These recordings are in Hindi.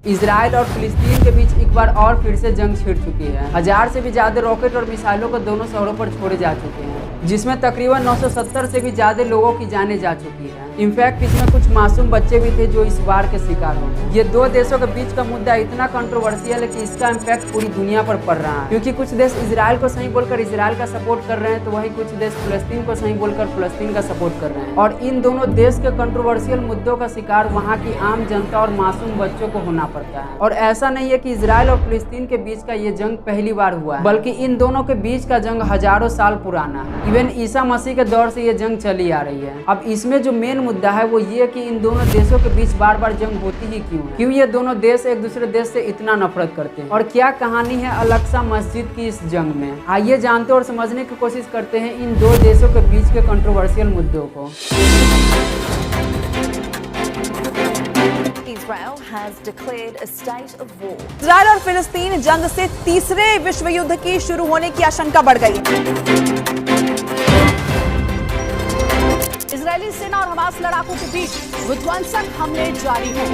इजराइल और फिलिस्तीन के बीच एक बार और फिर से जंग छिड़ चुकी है। 1000 से भी ज्यादा रॉकेट और मिसाइलों को दोनों शहरों पर छोड़े जा चुके हैं, जिसमें तकरीबन 970 से भी ज्यादा लोगों की जानें जा चुकी है। इनफैक्ट इसमें कुछ मासूम बच्चे भी थे जो इस वार के शिकार हो गए। ये दो देशों के बीच का मुद्दा इतना कंट्रोवर्शियल है कि इसका इम्पैक्ट पूरी दुनिया पर पड़ रहा है, क्योंकि कुछ देश इजराइल को सही बोलकर इजराइल का सपोर्ट कर रहे हैं, तो वहीं कुछ देश फिलिस्तीन को सही बोलकर फिलिस्तीन का सपोर्ट कर रहे हैं। और इन दोनों देश के कंट्रोवर्शियल मुद्दों का शिकार वहाँ की आम जनता और मासूम बच्चों को होना पड़ता है। और ऐसा नहीं है कि इजराइल और फिलिस्तीन के बीच का ये जंग पहली बार हुआ है, बल्कि इन दोनों के बीच का जंग हजारों साल पुराना है। इवन ईसा मसीह के दौर से ये जंग चली आ रही है। अब इसमें जो मेन मुद्दा है वो ये कि इन दोनों देशों के बीच बार बार जंग होती ही क्यों ये दोनों देश एक दूसरे देश से इतना नफरत करते हैं, और क्या कहानी है अल-अक्सा मस्जिद की इस जंग में। आइए जानते और समझने की कोशिश करते हैं इन दो देशों के बीच के कंट्रोवर्शियल मुद्दों को। इजराइल और फिलिस्तीन जंग से तीसरे विश्व युद्ध की शुरू होने की आशंका बढ़ गई है। इजरायली सेना और हमास लड़ाकों के बीच विध्वंसक हमले जारी हैं।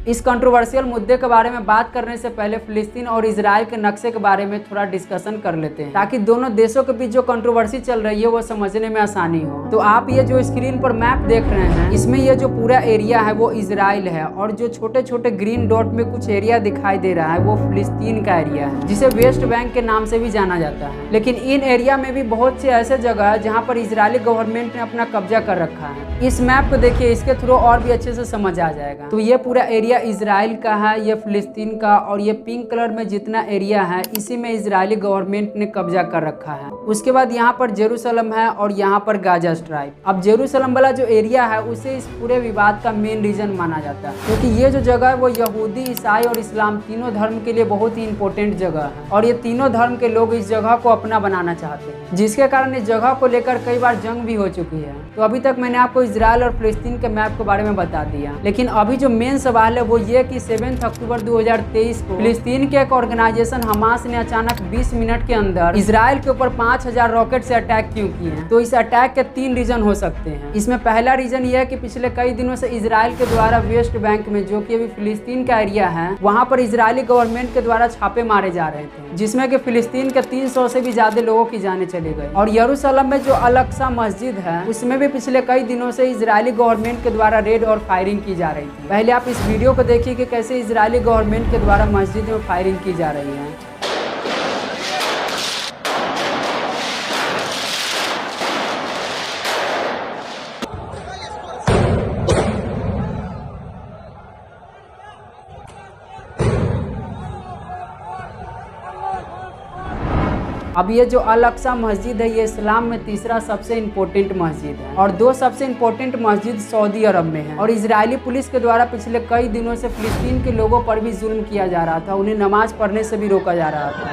इस कंट्रोवर्शियल मुद्दे के बारे में बात करने से पहले फिलिस्तीन और इजराइल के नक्शे के बारे में थोड़ा डिस्कशन कर लेते हैं, ताकि दोनों देशों के बीच जो कंट्रोवर्सी चल रही है वो समझने में आसानी हो। तो आप ये जो स्क्रीन पर मैप देख रहे हैं, इसमें ये जो पूरा एरिया है वो इजराइल है, और जो छोटे छोटे ग्रीन डॉट में कुछ एरिया दिखाई दे रहा है वो फिलिस्तीन का एरिया है, जिसे वेस्ट बैंक के नाम से भी जाना जाता है। लेकिन इन एरिया में भी बहुत से ऐसे जगह है जहाँ पर इजरायली गवर्नमेंट ने अपना कब्जा कर रखा है। इस मैप को देखिए, इसके थ्रू और भी अच्छे से समझ आ जाएगा। तो ये पूरा एरिया इजराइल का है, ये फिलिस्तीन का, और ये पिंक कलर में जितना एरिया है इसी में इजरायली गवर्नमेंट ने कब्जा कर रखा है। उसके बाद यहाँ पर जेरूसलम है और यहाँ पर गाजा स्ट्राइप। अब जेरूसलम वाला जो एरिया है उसे इस पूरे विवाद का मेन रीजन माना जाता है, क्योंकि ये जो जगह है वो यहूदी, ईसाई और इस्लाम तीनों धर्म के लिए बहुत ही इंपॉर्टेंट जगह है, और ये तीनों धर्म के लोग इस जगह को अपना बनाना चाहते हैं, जिसके कारण इस जगह को लेकर कई बार जंग भी हो चुकी है। तो अभी तक मैंने आपको इजराइल और फिलिस्तीन के मैप के बारे में बता दिया, लेकिन अभी जो मेन सवाल है वो ये कि 7 अक्टूबर 2023 को फिलिस्तीन के एक ऑर्गेनाइजेशन हमास ने अचानक 20 मिनट के अंदर इजराइल के ऊपर 5000 रॉकेट से अटैक क्यों किए। तो इस अटैक के 3 रीजन हो सकते हैं। इसमें पहला रीजन ये है कि पिछले कई दिनों से इजराइल के द्वारा वेस्ट बैंक में, जो कि अभी फिलिस्तीन का एरिया है, वहां पर इजरायली गवर्नमेंट के द्वारा छापे मारे जा रहे थे, जिसमें कि फिलिस्तीन के 300 से भी ज्यादा लोगों की जानें चली गई। और यरूशलेम में जो अल-अक्सा मस्जिद है उसमें भी पिछले कई दिनों से इजरायली गवर्नमेंट के द्वारा रेड और फायरिंग की जा रही थी। पहले आप इस वीडियो को देखिए कि कैसे इजरायली गवर्नमेंट के द्वारा मस्जिद में फायरिंग की जा रही है। अब ये जो अल-अक्सा मस्जिद है ये इस्लाम में तीसरा सबसे इम्पोर्टेंट मस्जिद है, और 2 सबसे इम्पोर्टेंट मस्जिद सऊदी अरब में है। और इजरायली पुलिस के द्वारा पिछले कई दिनों से फिलिस्तीन के लोगों पर भी जुल्म किया जा रहा था, उन्हें नमाज पढ़ने से भी रोका जा रहा था।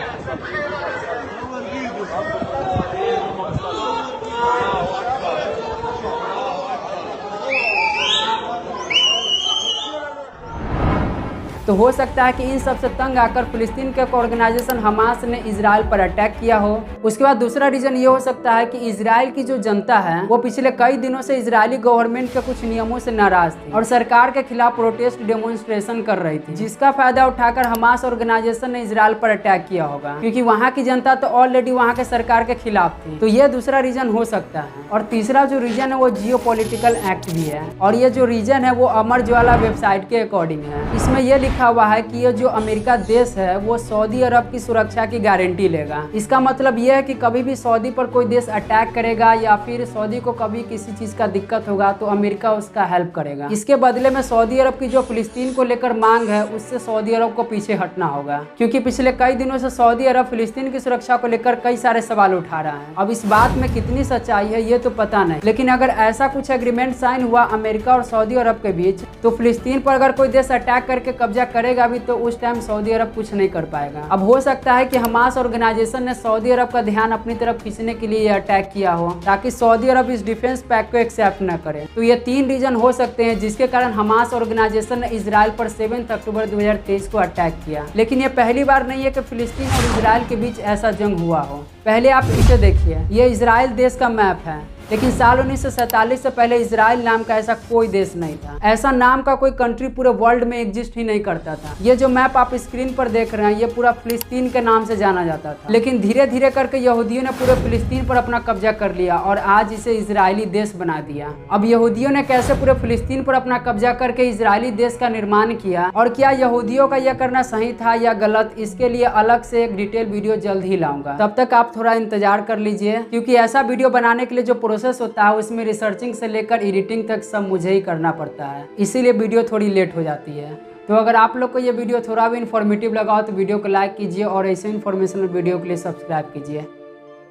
तो हो सकता है कि इन सबसे तंग आकर फिलिस्तीन के ऑर्गेनाइजेशन हमास ने इजराइल पर अटैक किया हो। उसके बाद दूसरा रीजन ये हो सकता है कि इजराइल की जो जनता है वो पिछले कई दिनों से इजरायली गवर्नमेंट के कुछ नियमों से नाराज थी और सरकार के खिलाफ प्रोटेस्ट डेमोन्स्ट्रेशन कर रही थी, जिसका फायदा उठाकर हमास ऑर्गेनाइजेशन ने इजराइल पर अटैक किया होगा, क्योंकि वहाँ की जनता तो ऑलरेडी वहाँ के सरकार के खिलाफ थी। तो ये दूसरा रीजन हो सकता है। और तीसरा जो रीजन है वो जियोपॉलिटिकल एक्ट भी है, और ये जो रीजन है वो अमर ज्वाला वेबसाइट के अकॉर्डिंग है। इसमें यह लिखा हुआ है कि ये जो अमेरिका देश है वो सऊदी अरब की सुरक्षा की गारंटी लेगा। इसका मतलब यह है कि कभी भी सऊदी पर कोई देश अटैक करेगा या फिर सऊदी को कभी किसी चीज का दिक्कत होगा तो अमेरिका उसका हेल्प करेगा। इसके बदले में सऊदी अरब की जो फिलिस्तीन को लेकर मांग है उससे सऊदी अरब को पीछे हटना होगा, क्योंकि पिछले कई दिनों से सऊदी अरब फिलिस्तीन की सुरक्षा को लेकर कई सारे सवाल उठा रहा है। अब इस बात में कितनी सच्चाई है ये तो पता नहीं, लेकिन अगर ऐसा कुछ एग्रीमेंट साइन हुआ अमेरिका और सऊदी अरब के बीच तो फिलिस्तीन पर अगर कोई देश अटैक करके कब्जा करेगा भी तो उस टाइम सऊदी अरब कुछ नहीं कर पाएगा। अब हो सकता है कि हमास ऑर्गेनाइजेशन ने सऊदी अरब का ध्यान अपनी तरफ खींचने के लिए अटैक किया हो ताकि सऊदी अरब इस डिफेंस पैक्ट को एक्सेप्ट न करे। तो ये 3 रीजन हो सकते हैं जिसके कारण हमास ऑर्गेनाइजेशन ने इजराइल पर 7 अक्टूबर 2023 को अटैक किया। लेकिन ये पहली बार नहीं है कि फिलिस्तीन और इजराइल के बीच ऐसा जंग हुआ हो। पहले आप इसे देखिए, ये इजराइल देश का मैप है, लेकिन साल 1947 से पहले इजराइल नाम का ऐसा कोई देश नहीं था। ऐसा नाम का कोई कंट्री पूरे वर्ल्ड में एग्जिस्ट ही नहीं करता था। ये जो मैप आप स्क्रीन पर देख रहे हैं ये पूरा फिलिस्तीन के नाम से जाना जाता था, लेकिन धीरे धीरे करके यहूदियों ने पूरे फिलिस्तीन पर अपना कब्जा कर लिया और आज इसे इजरायली देश बना दिया। अब यहूदियों ने कैसे पूरे फिलिस्तीन पर अपना कब्जा करके इजरायली देश का निर्माण किया और क्या यहूदियों का यह करना सही था या गलत, इसके लिए अलग से एक डिटेल वीडियो जल्द ही लाऊंगा। तब तक आप थोड़ा इंतजार कर लीजिए, क्योंकि ऐसा वीडियो बनाने के लिए जो प्रोसेस होता है उसमें रिसर्चिंग से लेकर एडिटिंग तक सब मुझे ही करना पड़ता है, इसीलिए वीडियो थोड़ी लेट हो जाती है। तो अगर आप लोग को ये वीडियो थोड़ा भी इन्फॉर्मेटिव लगा हो तो वीडियो को लाइक कीजिए और ऐसे इन्फॉर्मेशनल वीडियो के लिए सब्सक्राइब कीजिए।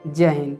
जय हिंद।